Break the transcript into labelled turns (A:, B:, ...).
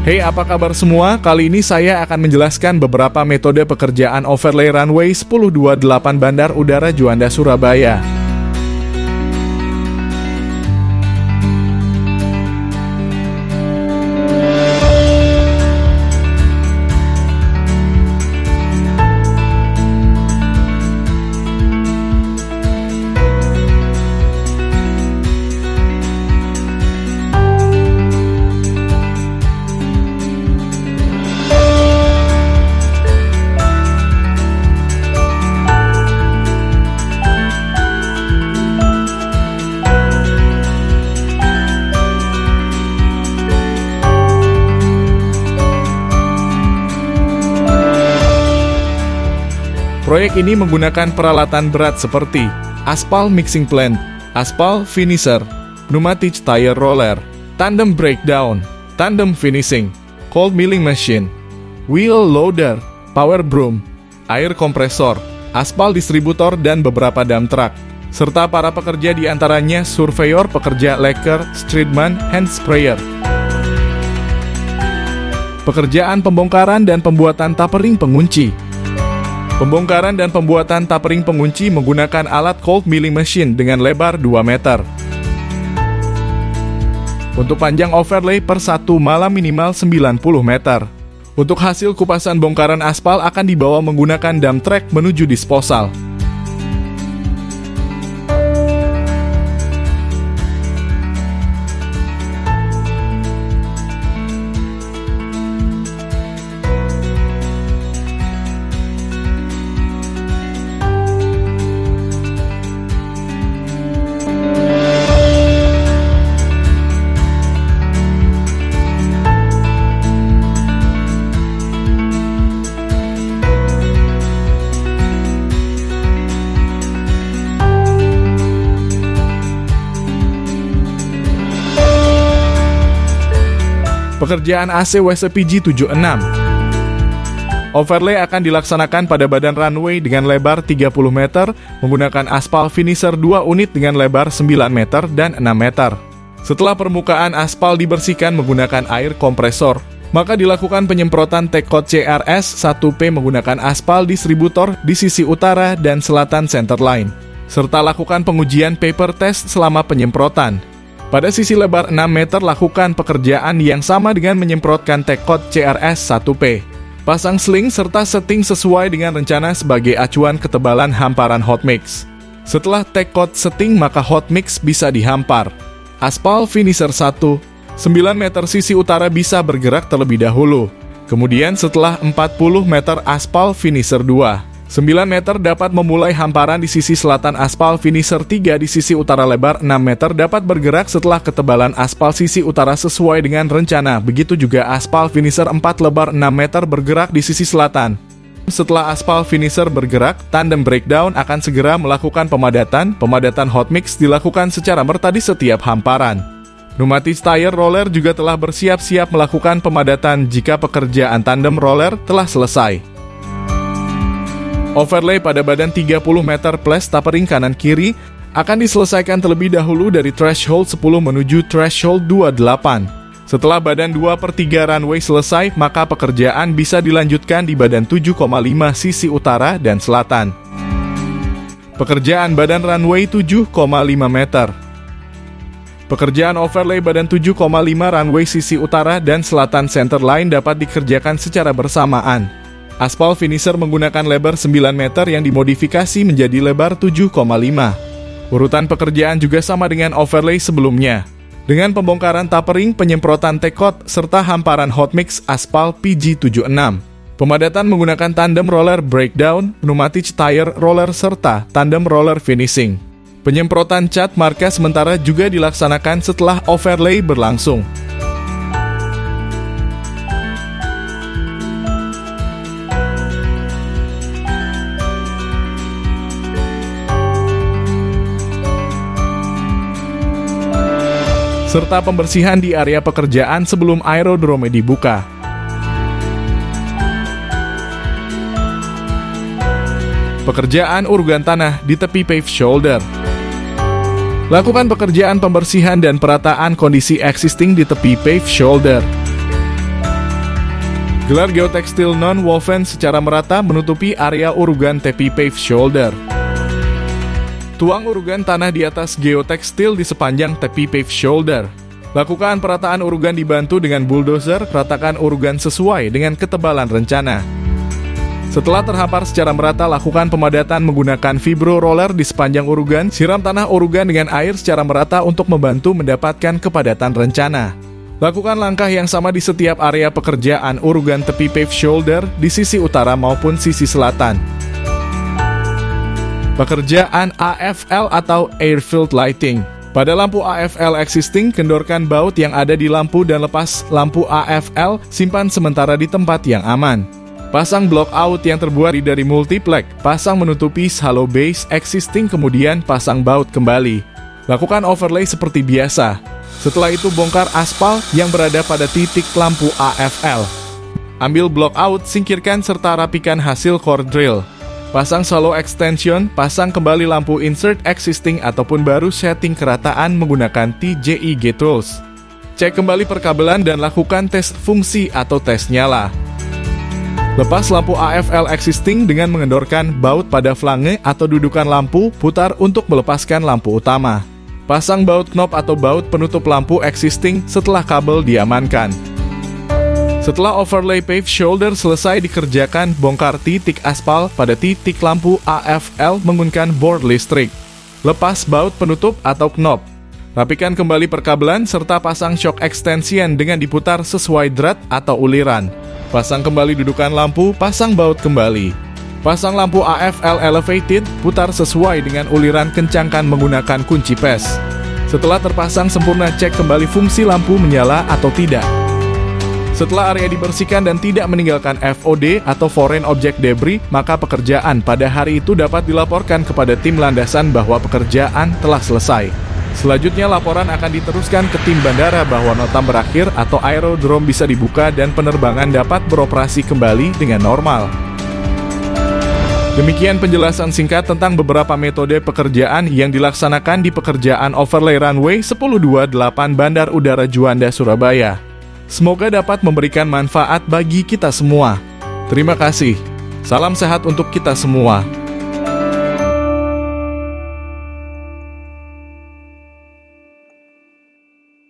A: Hey, apa kabar semua? Kali ini saya akan menjelaskan beberapa metode pekerjaan overlay runway 1028 Bandar Udara Juanda, Surabaya. Proyek ini menggunakan peralatan berat seperti aspal mixing plant, aspal finisher, pneumatic tire roller, tandem breakdown, tandem finishing, cold milling machine, wheel loader, power broom, air kompresor, aspal distributor, dan beberapa dump truck. Serta para pekerja diantaranya surveyor, pekerja lacquer, streetman, hand sprayer. Pekerjaan pembongkaran dan pembuatan tapering pengunci. Pembongkaran dan pembuatan tapering pengunci menggunakan alat cold milling machine dengan lebar 2 meter. Untuk panjang overlay per satu malam minimal 90 meter. Untuk hasil kupasan bongkaran aspal akan dibawa menggunakan dump truck menuju disposal. Pekerjaan AC WCPG 76. Overlay akan dilaksanakan pada badan runway dengan lebar 30 meter, menggunakan aspal finisher 2 unit dengan lebar 9 meter dan 6 meter. Setelah permukaan aspal dibersihkan menggunakan air kompresor, maka dilakukan penyemprotan Tekot CRS 1P menggunakan aspal distributor di sisi utara dan selatan center line, serta lakukan pengujian paper test selama penyemprotan. Pada sisi lebar 6 meter lakukan pekerjaan yang sama dengan menyemprotkan Tekot CRS 1P. Pasang sling serta setting sesuai dengan rencana sebagai acuan ketebalan hamparan hot mix. Setelah Tekot setting maka hot mix bisa dihampar. Aspal finisher 1, 9 meter sisi utara bisa bergerak terlebih dahulu. Kemudian setelah 40 meter aspal finisher 2, 9 meter dapat memulai hamparan di sisi selatan. Aspal finisher 3 di sisi utara lebar 6 meter dapat bergerak setelah ketebalan aspal sisi utara sesuai dengan rencana. Begitu juga aspal finisher 4 lebar 6 meter bergerak di sisi selatan. Setelah aspal finisher bergerak, tandem breakdown akan segera melakukan pemadatan. Pemadatan hot mix dilakukan secara merta di setiap hamparan. Pneumatic tire roller juga telah bersiap-siap melakukan pemadatan jika pekerjaan tandem roller telah selesai. Overlay pada badan 30 meter plus tapering kanan-kiri akan diselesaikan terlebih dahulu dari threshold 10 menuju threshold 28. Setelah badan 2/3 runway selesai, maka pekerjaan bisa dilanjutkan di badan 7,5 sisi utara dan selatan. Pekerjaan badan runway 7,5 meter. Pekerjaan overlay badan 7,5 runway sisi utara dan selatan center line dapat dikerjakan secara bersamaan. Aspal finisher menggunakan lebar 9 meter yang dimodifikasi menjadi lebar 7,5. Urutan pekerjaan juga sama dengan overlay sebelumnya, dengan pembongkaran tapering, penyemprotan Tekot, serta hamparan hot mix aspal PG76. Pemadatan menggunakan tandem roller breakdown, pneumatic tire roller, serta tandem roller finishing. Penyemprotan cat marka sementara juga dilaksanakan setelah overlay berlangsung. Serta pembersihan di area pekerjaan sebelum aerodrome dibuka. Pekerjaan urugan tanah di tepi pave shoulder. Lakukan pekerjaan pembersihan dan perataan kondisi existing di tepi pave shoulder. Gelar geotekstil non-woven secara merata menutupi area urugan tepi pave shoulder. Tuang urugan tanah di atas geotekstil di sepanjang tepi pave shoulder. Lakukan perataan urugan dibantu dengan bulldozer, ratakan urugan sesuai dengan ketebalan rencana. Setelah terhampar secara merata, lakukan pemadatan menggunakan vibro roller di sepanjang urugan, siram tanah urugan dengan air secara merata untuk membantu mendapatkan kepadatan rencana. Lakukan langkah yang sama di setiap area pekerjaan urugan tepi pave shoulder di sisi utara maupun sisi selatan. Pekerjaan AFL atau Airfield Lighting. Pada lampu AFL existing, kendorkan baut yang ada di lampu dan lepas lampu AFL, simpan sementara di tempat yang aman. Pasang block out yang terbuat dari multiplex, pasang menutupi hollow base existing, kemudian pasang baut kembali. Lakukan overlay seperti biasa. Setelah itu bongkar aspal yang berada pada titik lampu AFL. Ambil block out, singkirkan serta rapikan hasil core drill. Pasang shallow extension, pasang kembali lampu insert existing ataupun baru setting kerataan menggunakan TJIG tools. Cek kembali perkabelan dan lakukan tes fungsi atau tes nyala. Lepas lampu AFL existing dengan mengendorkan baut pada flange atau dudukan lampu, putar untuk melepaskan lampu utama. Pasang baut knob atau baut penutup lampu existing setelah kabel diamankan. Setelah overlay pave shoulder selesai dikerjakan, bongkar titik aspal pada titik lampu AFL menggunakan board listrik. Lepas baut penutup atau knob. Rapikan kembali perkabelan serta pasang shock extension dengan diputar sesuai drat atau uliran. Pasang kembali dudukan lampu, pasang baut kembali. Pasang lampu AFL elevated, putar sesuai dengan uliran, kencangkan menggunakan kunci pes. Setelah terpasang sempurna, cek kembali fungsi lampu menyala atau tidak. Setelah area dibersihkan dan tidak meninggalkan FOD atau Foreign Object Debris, maka pekerjaan pada hari itu dapat dilaporkan kepada tim landasan bahwa pekerjaan telah selesai. Selanjutnya laporan akan diteruskan ke tim bandara bahwa nota berakhir atau aerodrome bisa dibuka dan penerbangan dapat beroperasi kembali dengan normal. Demikian penjelasan singkat tentang beberapa metode pekerjaan yang dilaksanakan di pekerjaan overlay runway 1028 Bandar Udara Juanda, Surabaya. Semoga dapat memberikan manfaat bagi kita semua. Terima kasih. Salam sehat untuk kita semua.